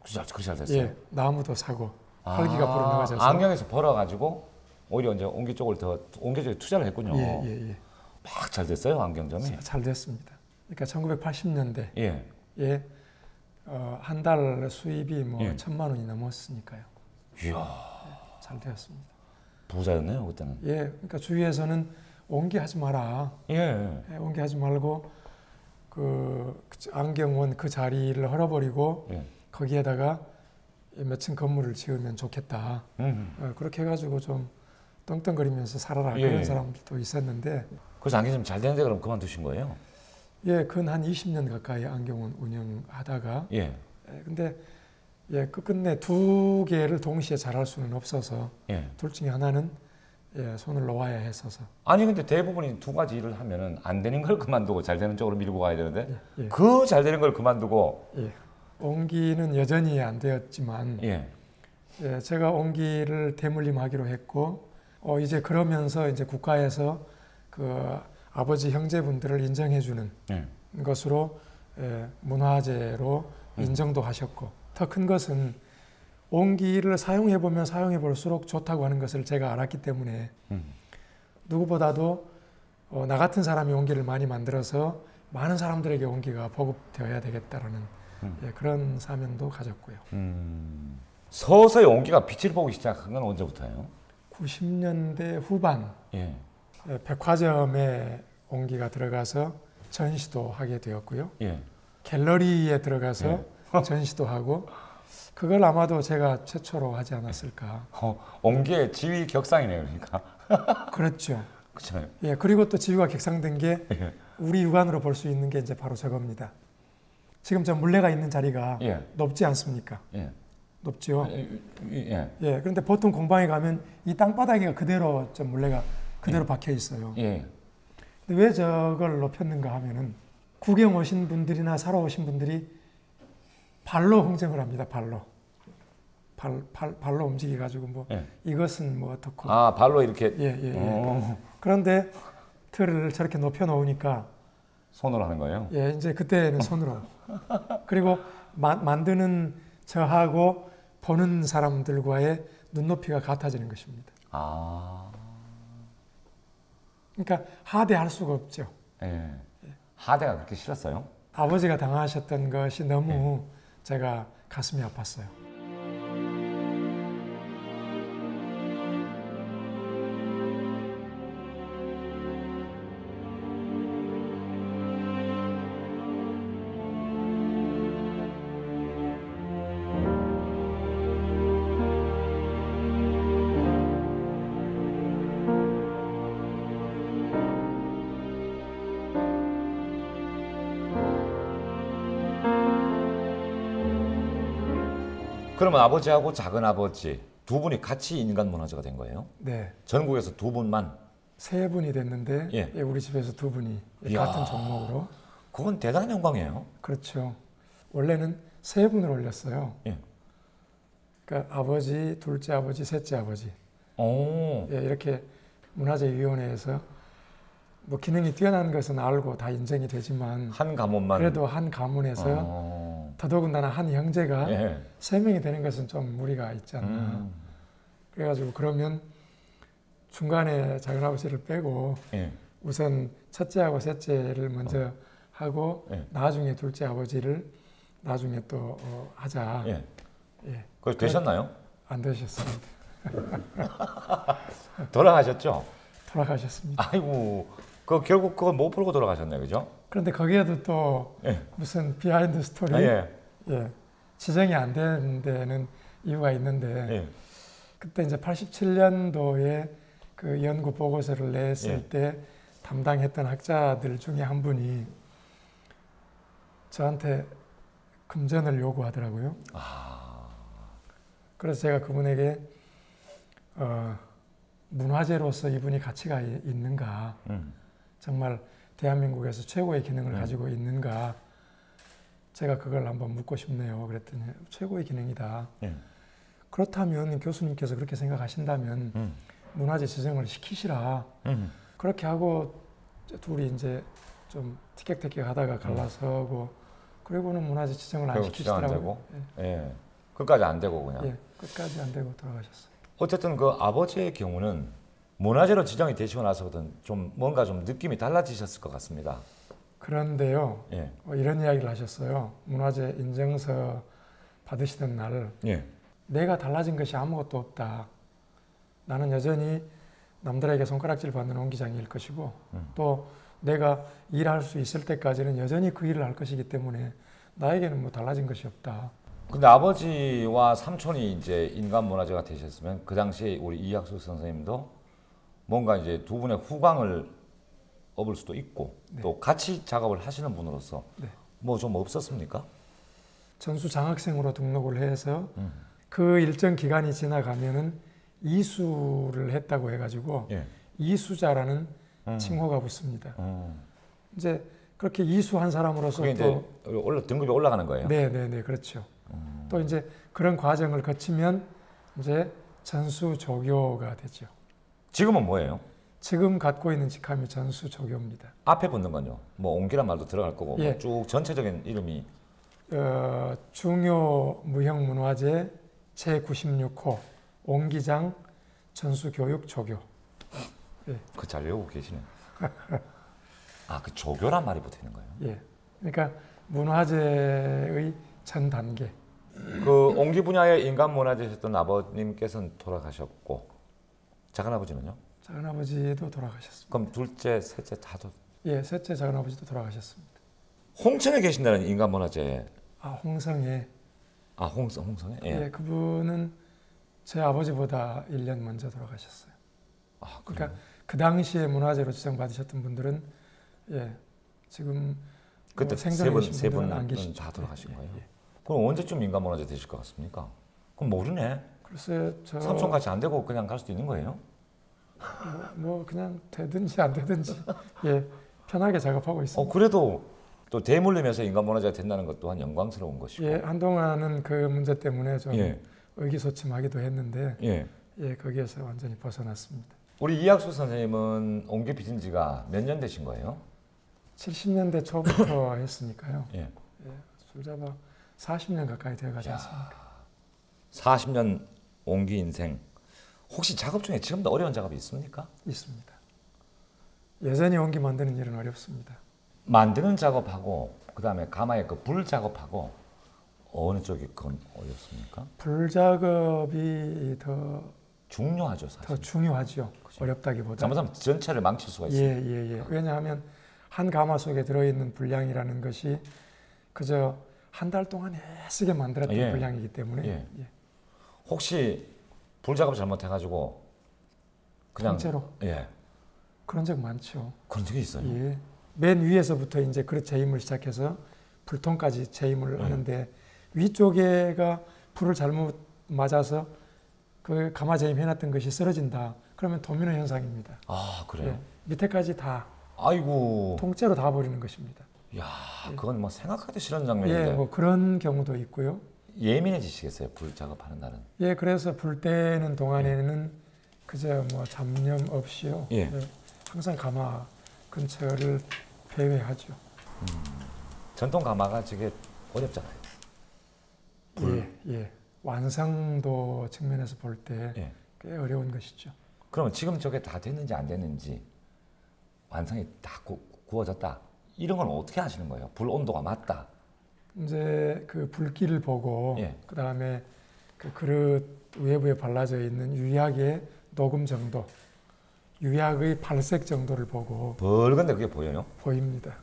그렇게 잘 됐어요? 예. 나무도 사고. 활기가 불어넣어져서. 안경에서 벌어가지고 오히려 이제 옹기 쪽을 옹기 쪽에 투자를 했군요. 예. 막 잘 됐어요, 안경점이? 잘 됐습니다. 그러니까 1980년대. 예. 예. 한 달 수입이 뭐 1,000만 원이 넘었으니까요. 이야. 예, 잘 되었습니다. 부자였네요, 그때는. 예. 그러니까 주위에서는 옹기 하지 마라. 예. 옹기 하지 말고 그 안경원 그 자리를 헐어버리고 거기에다가 몇 층 건물을 지으면 좋겠다. 그렇게 해가지고 좀 떵떵거리면서 살아라. 그런 사람들도 있었는데. 그래서 안경점 잘 되는데 그럼 그만두신 거예요? 예, 근 한 20년 가까이 안경원 운영하다가. 예. 근데 예, 끝내 두 개를 동시에 잘할 수는 없어서 둘 중에 하나는 예, 손을 놓아야 했어서. 아니 근데 대부분이 두 가지 일을 하면은 안 되는 걸 그만두고 잘 되는 쪽으로 밀고 가야 되는데 그 잘 되는 걸 그만두고. 옹기는 여전히 안 되었지만 제가 옹기를 대물림하기로 했고 이제 그러면서 이제 국가에서 그 아버지 형제분들을 인정해주는 것으로 문화재로 인정도 하셨고, 더 큰 것은 옹기를 사용해보면 사용해볼수록 좋다고 하는 것을 제가 알았기 때문에 누구보다도 나 같은 사람이 옹기를 많이 만들어서 많은 사람들에게 옹기가 보급되어야 되겠다라는 그런 사명도 가졌고요. 서서히 옹기가 빛을 보기 시작한 건 언제부터예요? 90년대 후반 백화점에 옹기가 들어가서 전시도 하게 되었고요. 갤러리에 들어가서 전시도 하고, 그걸 아마도 제가 최초로 하지 않았을까. 옹기의 지위 격상이네요, 그러니까. 그렇죠. 그렇죠. 예, 그리고 또 지위가 격상된 게 우리 육안으로 볼 수 있는 게 이제 바로 저겁니다. 지금 저 물레가 있는 자리가 높지 않습니까? 높죠. 그런데 보통 공방에 가면 이 땅바닥에 그대로 저 물레가 그대로 박혀 있어요. 근데 왜 저걸 높였는가 하면은 구경 오신 분들이나 사러 오신 분들이 발로 흥정을 합니다. 발로 움직여 가지고 뭐 이것은 뭐 어떻고. 발로 이렇게. 그런데 틀을 저렇게 높여 놓으니까 손으로 하는 거예요? 이제 그때는 손으로. 그리고 만드는 저하고 보는 사람들과의 눈높이가 같아지는 것입니다. 그러니까 하대할 수가 없죠. 하대가 그렇게 싫었어요? 아버지가 당하셨던 것이 너무 제가 가슴이 아팠어요. 그러면 아버지하고 작은아버지 두 분이 같이 인간문화재가 된 거예요? 네. 전국에서 두 분만? 세 분이 됐는데 우리 집에서 두 분이 같은 종목으로. 그건 대단한 영광이에요. 그렇죠. 원래는 세 분을 올렸어요. 그러니까 아버지, 둘째 아버지, 셋째 아버지. 이렇게 문화재위원회에서 뭐 기능이 뛰어난 것은 알고 다 인정이 되지만 한 가문만 그래도 한 가문에서 더더군다나 한 형제가 세 명이 되는 것은 좀 무리가 있지 않나. 그래가지고 그러면 중간에 작은아버지를 빼고 우선 첫째하고 셋째를 먼저 하고 나중에 둘째 아버지를 나중에 또 하자. 그걸 되셨나요? 안 되셨습니다. 돌아가셨죠? 돌아가셨습니다. 아이고, 결국 그걸 못 풀고 돌아가셨네요, 그죠? 그런데 거기에도 또 무슨 비하인드 스토리, 지정이 안 되는 데는 이유가 있는데 그때 이제 87년도에 그 연구 보고서를 냈을 때 담당했던 학자들 중에 한 분이 저한테 금전을 요구하더라고요. 그래서 제가 그분에게 문화재로서 이분이 가치가 있는가, 정말 대한민국에서 최고의 기능을 가지고 있는가, 제가 그걸 한번 묻고 싶네요. 그랬더니 최고의 기능이다. 그렇다면 교수님께서 그렇게 생각하신다면 문화재 지정을 시키시라. 그렇게 하고 둘이 이제 좀 티격태격 하다가 갈라서고 그리고는 문화재 지정을 안 시키시더라고요. 끝까지 안 되고 그냥. 끝까지 안 되고 돌아가셨어요. 어쨌든 그 아버지의 경우는 문화재로 지정이 되시고 나서거든 좀 뭔가 좀 느낌이 달라지셨을 것 같습니다. 그런데요, 이런 이야기를 하셨어요. 문화재 인증서 받으시던 날, 내가 달라진 것이 아무것도 없다. 나는 여전히 남들에게 손가락질 받는 옹 기장일 것이고, 또 내가 일할 수 있을 때까지는 여전히 그 일을 할 것이기 때문에 나에게는 뭐 달라진 것이 없다. 근데 아버지와 삼촌이 이제 인간 문화재가 되셨으면 그 당시에 우리 이학수 선생님도 뭔가 이제 두 분의 후광을 업을 수도 있고 또 같이 작업을 하시는 분으로서 뭐 좀 없었습니까? 전수 장학생으로 등록을 해서 그 일정 기간이 지나가면은 이수를 했다고 해가지고 이수자라는 칭호가 붙습니다. 이제 그렇게 이수한 사람으로서 그게 또 이제 등급이 올라가는 거예요? 네, 그렇죠. 또 이제 그런 과정을 거치면 이제 전수조교가 되죠. 지금은 뭐예요? 지금 갖고 있는 직함이 전수조교입니다. 앞에 붙는 건요? 뭐 옹기란 말도 들어갈 거고 뭐 쭉 전체적인 이름이 중요 무형문화재 제96호 옹기장 전수교육조교. 그 잘 외우고 계시네. 그 조교란 말이 붙어있는 거예요? 그러니까 문화재의 전 단계. 그 옹기 분야의 인간 문화재셨던 아버님께서는 돌아가셨고 작은아버지는요? 작은아버지도 돌아가셨습니다. 그럼 둘째, 셋째 다도? 셋째 작은아버지도 돌아가셨습니다. 홍천에 계신다는 인간 문화재. 홍성에. 홍성에? 그분은 제 아버지보다 1년 먼저 돌아가셨어요. 그러니까 그 당시에 문화재로 지정받으셨던 분들은 지금 그때 생전에 계신 분들은 안 계시죠. 다 돌아가신 거예요? 그럼 언제쯤 인간 문화재 되실 것 같습니까? 그럼 모르네. 글쎄, 삼촌같이 안 되고 그냥 갈 수도 있는 거예요? 뭐 그냥 되든지 안 되든지 편하게 작업하고 있습니다. 그래도 또 대물림에서 인간 문화재가 된다는 것 또한 영광스러운 것이고. 한동안은 그 문제 때문에 좀 의기소침하기도 했는데 거기에서 완전히 벗어났습니다. 우리 이학수 선생님은 옹기 빚은 지가 몇 년 되신 거예요? 70년대 초부터 했으니까요. 술잡아 40년 가까이 되어가지 않습니까? 40년 옹기 인생. 혹시 작업 중에 지금도 어려운 작업이 있습니까? 있습니다. 여전히 옹기 만드는 일은 어렵습니다. 만드는 작업하고 그다음에 가마에 그 불 작업하고 어느 쪽이 그건 어렵습니까? 불 작업이 더 중요하죠, 사실. 더 중요하죠. 그렇죠. 어렵다기보다. 잘못하면 전체를 망칠 수가 있어요. 왜냐하면 한 가마 속에 들어있는 분량이라는 것이 그저 한 달 동안 애쓰게 만들었던 분량이기 때문에. 혹시 불 작업 잘못해가지고 그냥 통째로? 그런 적 많죠. 그런 적이 있어요? 맨 위에서부터 이제 그릇 재임을 시작해서 불통까지 재임을 하는데 위쪽에가 불을 잘못 맞아서 그 가마 재임 해놨던 것이 쓰러진다. 그러면 도미노 현상입니다. 그래요? 밑에까지 다 아이고 통째로 다 버리는 것입니다. 그건 뭐 생각하기 싫은 장면인데. 뭐 그런 경우도 있고요. 예민해지시겠어요, 불 작업하는 날은? 그래서 불 때는 동안에는 그저 뭐 잡념 없이요. 항상 가마 근처를 배회하죠. 전통 가마가 되게 어렵잖아요. 예. 완성도 측면에서 볼 때 꽤 어려운 것이죠. 그러면 지금 저게 다 됐는지 안 됐는지 완성이 다 구워졌다. 이런 건 어떻게 하시는 거예요? 불 온도가 맞다. 이제 그 불길을 보고 그 다음에 그 그릇 외부에 발라져 있는 유약의 녹음 정도, 유약의 발색 정도를 보고 벌건데 그게 보여요? 보입니다.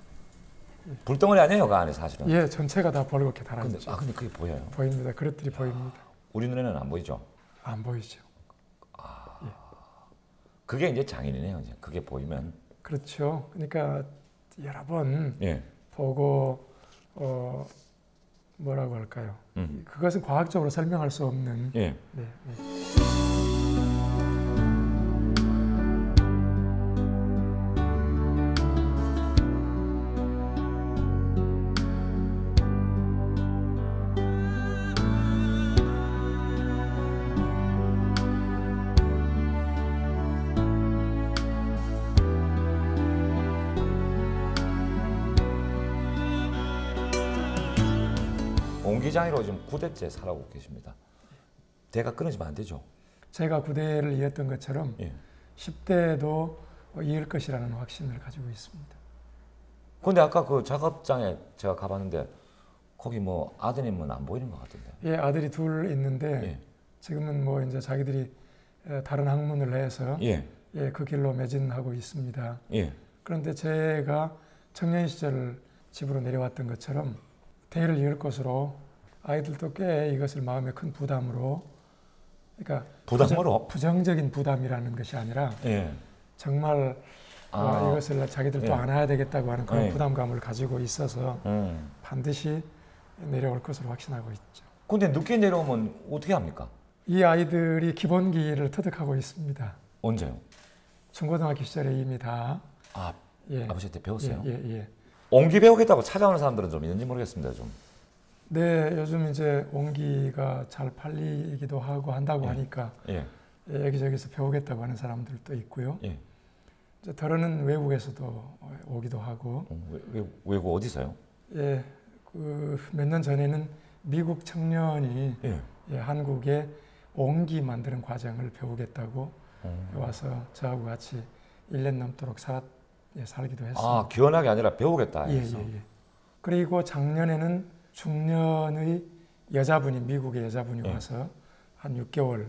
불덩어리 아니에요, 그 안에 사실은? 예, 전체가 다 벌겋게 달아있죠. 근데 그게 보여요? 보입니다. 그릇들이 보입니다. 우리 눈에는 안 보이죠? 안 보이죠. 그게 이제 장인이네요. 이제 그게 보이면. 그렇죠. 그러니까 여러 번 보고 뭐라고 할까요? 그것은 과학적으로 설명할 수 없는. 옹기장이로 지금 9대째 살아오고 계십니다. 대가 끊어지면 안 되죠? 제가 9대를 이었던 것처럼 10대도 이을 것이라는 확신을 가지고 있습니다. 근데 아까 그 작업장에 제가 가봤는데 거기 뭐 아드님은 안 보이는 것 같은데. 예, 아들이 둘 있는데 지금은 뭐 이제 자기들이 다른 학문을 해서 그 길로 매진하고 있습니다. 그런데 제가 청년 시절 집으로 내려왔던 것처럼 대를 이을 것으로 아이들도 꽤 이것을 마음에 큰 부담으로, 그러니까 부정적인 부담이라는 것이 아니라 정말 이것을 자기들도 안아야 되겠다고 하는 그런 부담감을 가지고 있어서 반드시 내려올 것으로 확신하고 있죠. 근데 늦게 내려오면 어떻게 합니까? 이 아이들이 기본기를 터득하고 있습니다. 언제요? 중고등학교 시절에 이미 다. 아버지한테 배웠어요? 예. 옹기 배우겠다고 찾아오는 사람들은 좀 있는지 모르겠습니다. 좀. 네, 요즘 이제 옹기가 잘 팔리기도 하고 한다고 하니까 여기저기서 배우겠다고 하는 사람들도 있고요. 이제 덜어는 외국에서도 오기도 하고. 외국 어디서요? 예, 그 몇 년 전에는 미국 청년이 한국에 옹기 만드는 과정을 배우겠다고 와서 저하고 같이 1년 넘도록 살기도 했습니다. 기원하게 아니라 배우겠다. 예. 그리고 작년에는 중년의 여자분이, 미국의 여자분이 와서 한 6개월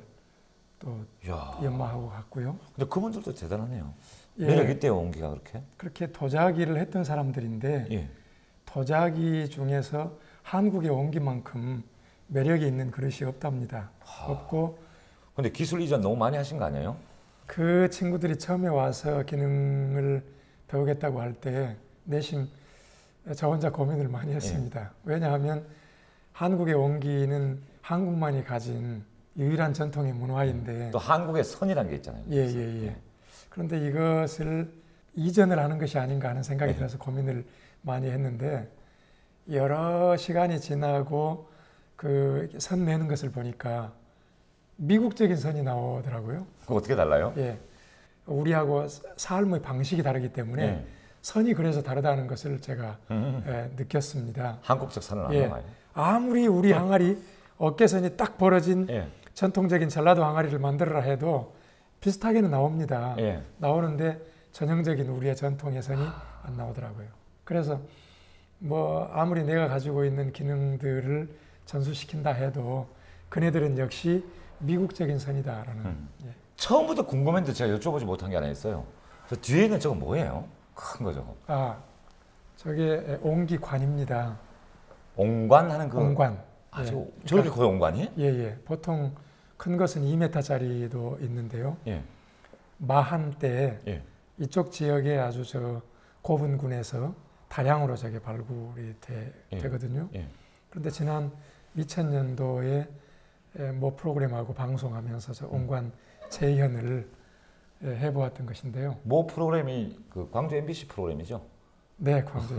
또 연마하고 갔고요. 근데 그분들도 대단하네요. 매력 있대요, 옹기가 그렇게? 그렇게 도자기를 했던 사람들인데 도자기 중에서 한국의 옹기만큼 매력이 있는 그릇이 없답니다. 없고. 근데 기술 이전 너무 많이 하신 거 아니에요? 그 친구들이 처음에 와서 기능을 배우겠다고 할 때 내심 저 혼자 고민을 많이 했습니다. 왜냐하면 한국의 옹기는 한국만이 가진 유일한 전통의 문화인데 또 한국의 선이라는 게 있잖아요. 그런데 이것을 이전을 하는 것이 아닌가 하는 생각이 들어서 고민을 많이 했는데 여러 시간이 지나고 그 선 내는 것을 보니까 미국적인 선이 나오더라고요. 그거 어떻게 달라요? 우리하고 삶의 방식이 다르기 때문에 선이 그래서 다르다는 것을 제가 느꼈습니다. 한국적 선은 아니에요. 아무리 우리 항아리 어깨선이 딱 벌어진 전통적인 전라도 항아리를 만들어라 해도 비슷하게는 나옵니다. 나오는데 전형적인 우리의 전통의 선이 안 나오더라고요. 그래서 뭐 아무리 내가 가지고 있는 기능들을 전수시킨다 해도 그네들은 역시 미국적인 선이다라는. 처음부터 궁금했는데 제가 여쭤보지 못한 게 하나 있어요. 저 뒤에 있는 저거 뭐예요? 큰 거 저거. 저게 옹기관입니다. 옹관 하는 그. 옹관. 저렇게 거의 옹관이? 보통 큰 것은 2m짜리도 있는데요. 마한 때 이쪽 지역에 아주 저 고분군에서 다량으로 저게 발굴이 되거든요. 그런데 지난 2000년도에 뭐 프로그램하고 방송하면서 저 옹관 재현을 해보았던 것인데요. 뭐 프로그램이 그 광주 MBC 프로그램이죠? 네, 광주.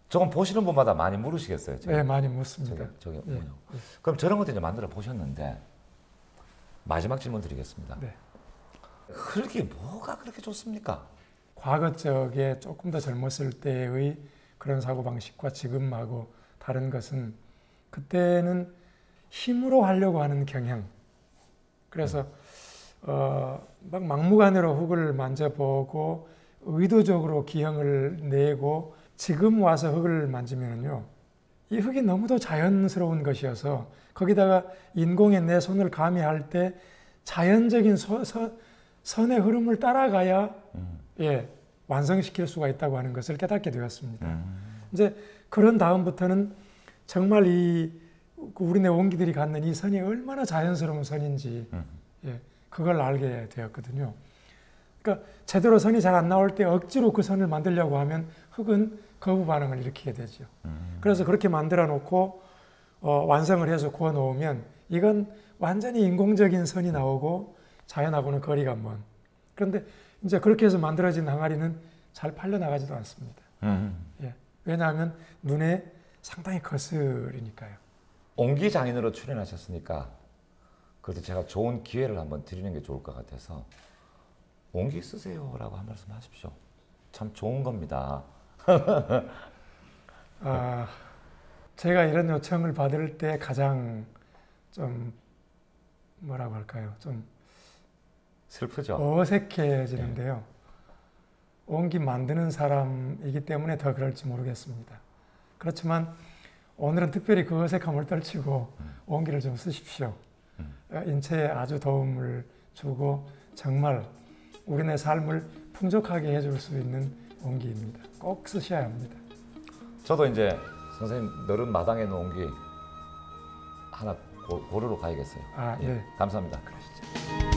저건 보시는 분마다 많이 물으시겠어요? 네, 많이 묻습니다. 저게 뭐냐고. 그럼 저런 것도 이제 만들어 보셨는데 마지막 질문 드리겠습니다. 그렇게 뭐가 그렇게 좋습니까? 과거 쪽에 조금 더 젊었을 때의 그런 사고방식과 지금하고 다른 것은 그때는 힘으로 하려고 하는 경향. 그래서 막 막무가내로 흙을 만져보고 의도적으로 기형을 내고 지금 와서 흙을 만지면요. 이 흙이 너무도 자연스러운 것이어서 거기다가 인공의 내 손을 감히 할 때 자연적인 선의 흐름을 따라가야 완성시킬 수가 있다고 하는 것을 깨닫게 되었습니다. 이제 그런 다음부터는 정말 우리네 원기들이 갖는 이 선이 얼마나 자연스러운 선인지 그걸 알게 되었거든요. 그러니까 제대로 선이 잘 안 나올 때 억지로 그 선을 만들려고 하면 흙은 거부 반응을 일으키게 되죠. 그래서 그렇게 만들어 놓고 완성을 해서 구워 놓으면 이건 완전히 인공적인 선이 나오고 자연하고는 거리가 먼. 그런데 이제 그렇게 해서 만들어진 항아리는 잘 팔려나가지도 않습니다. 왜냐하면 눈에 상당히 거슬리니까요. 옹기 장인으로 출연하셨으니까 그래도 제가 좋은 기회를 한번 드리는 게 좋을 것 같아서 옹기 쓰세요라고 한 말씀 하십시오. 참 좋은 겁니다. 제가 이런 요청을 받을 때 가장 좀 뭐라고 할까요? 좀 슬프죠. 어색해지는데요. 옹기 만드는 사람이기 때문에 더 그럴지 모르겠습니다. 그렇지만 오늘은 특별히 그 어색함을 떨치고 옹기를 좀 쓰십시오. 인체에 아주 도움을 주고 정말 우리네 삶을 풍족하게 해줄 수 있는 옹기입니다. 꼭 쓰셔야 합니다. 저도 이제 선생님 너른 마당에 놓은 옹기 하나 고르러 가야겠어요. 예. 감사합니다. 그러시죠.